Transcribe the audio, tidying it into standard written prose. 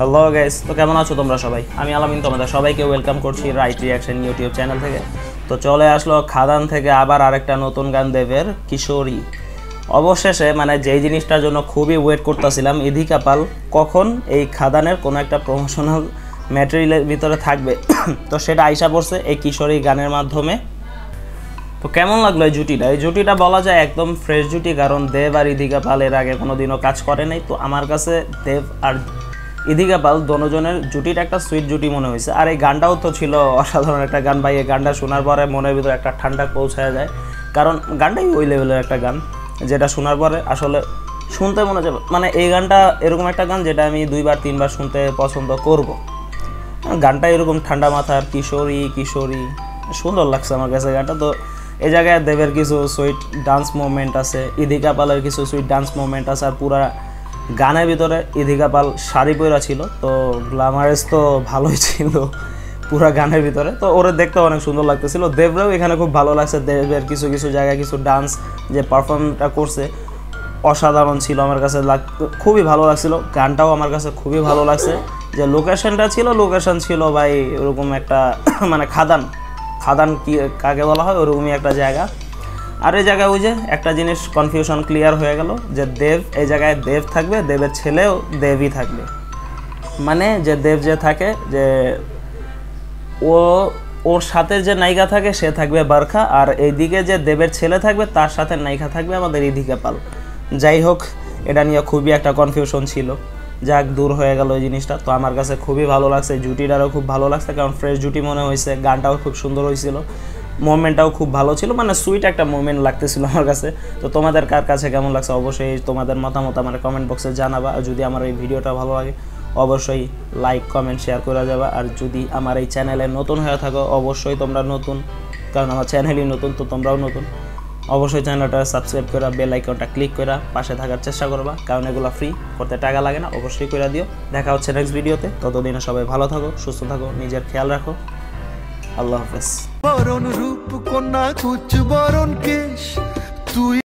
Hello guys, তো কেমন আছো তোমরা সবাই? আমি আলামিন তোমাদের সবাইকে ওয়েলকাম করছি রাইট রিয়াকশন ইউটিউব চ্যানেল থেকে। তো চলে আসলো খাদান থেকে আবার আরেকটা নতুন গান দেবের, কিশোরী। অবশেষে মানে যেই জিনিসটার জন্য খুবই ওয়েট করতেছিলাম, ইধিকা পাল কখন এই খাদানের কোনো একটা প্রমোশনাল ম্যাটেরিয়ালের ভিতরে থাকবে, তো সেটা আইসা পড়ছে এই কিশোরী গানের মাধ্যমে। তো কেমন লাগলো এই জুটিটা? এই জুটিটা বলা যায় একদম ফ্রেশ জুটি, কারণ দেব আর ইধিকা পাল এর আগে কোনোদিনও কাজ করে নাই। তো আমার কাছে দেব আর ইধিকা পাল দোনোজনের জুটিটা একটা সুইট জুটি মনে হয়েছে। আর এই গানটাও তো ছিল অসাধারণ একটা গান ভাই। এই গানটা শোনার পরে মনের ভিতরে একটা ঠান্ডা পৌঁছায় যায়, কারণ গানটাই ওই লেভেলের একটা গান যেটা শোনার পরে আসলে শুনতে মনে যাবে। মানে এই গানটা এরকম একটা গান যেটা আমি 2বার 3বার শুনতে পছন্দ করব। গানটা এরকম ঠান্ডা মাথার, কিশোরী কিশোরী, সুন্দর লাগছে আমার কাছে গানটা। তো এই জায়গায় দেবের কিছু সুইট ডান্স মুভমেন্ট আছে, ইধিকা পালের কিছু সুইট ডান্স মুভমেন্ট আছে। আর পুরা গানের ভিতরে ইধিকা পাল শাড়ি পরা ছিল, তো গ্ল্যামারাস তো ভালোই ছিল পুরা গানের ভিতরে। তো ওরা দেখতে অনেক সুন্দর লাগতেছিল। দেবরাও এখানে খুব ভালো লাগছে। দেবের কিছু কিছু জায়গায় কিছু ডান্স যে পারফর্মটা করছে অসাধারণ ছিল, আমার কাছে খুবই ভালো লাগছিল। গানটাও আমার কাছে খুবই ভালো লাগছে। যে লোকেশনটা ছিল, লোকেশন ছিল ভাই ওরকম একটা মানে খাদান কি কাকে বলা হয় ওরকমই একটা জায়গা। আর এই জায়গায় ওই যে একটা জিনিস কনফিউশন ক্লিয়ার হয়ে গেল যে দেব এই জায়গায় দেব থাকবে, দেবের ছেলেও দেবই থাকবে। মানে যে দেব যে থাকে, যে ওর সাথে যে নায়িকা থাকে সে থাকবে বারখা, আর এইদিকে যে দেবের ছেলে থাকবে তার সাথে নায়িকা থাকবে আমাদের ইধিকা পাল। যাই হোক, এটা নিয়ে খুবই একটা কনফিউশন ছিল, যাক দূর হয়ে গেল এই জিনিসটা। তো আমার কাছে খুবই ভালো লাগছে, জুটিটারও খুব ভালো লাগছে, কারণ ফ্রেশ জুটি মনে হয়েছে। গানটাও খুব সুন্দর হয়েছিল, মুভমেন্টটাও খুব ভালো ছিল, মানে সুইট একটা মুভমেন্ট লাগতেছিল আমার কাছে। তো তোমাদের কার কাছে কেমন লাগছে অবশ্যই তোমাদের মতামত আমার কমেন্ট বক্সে জানাবা। আর যদি আমার এই ভিডিওটা ভালো লাগে অবশ্যই লাইক কমেন্ট শেয়ার করে যাবা। আর যদি আমার এই চ্যানেলে নতুন হয়ে থাকো, অবশ্যই তোমরা নতুন, কারণ আমার চ্যানেলই নতুন, তো তোমরাও নতুন, অবশ্যই চ্যানেলটা সাবস্ক্রাইব করে বেল আইকনটা ক্লিক করে পাশে থাকার চেষ্টা করবা, কারণ এগুলো ফ্রি, করতে টাকা লাগে না। অবশ্যই করে দিও। দেখা হচ্ছে নেক্সট ভিডিওতে। ততদিনে সবাই ভালো থাকো, সুস্থ থাকো, নিজের খেয়াল রাখো। আল্লাহ হাফেজ। বরণ রূপ কন্যা কুচ বরণ কেশ তুই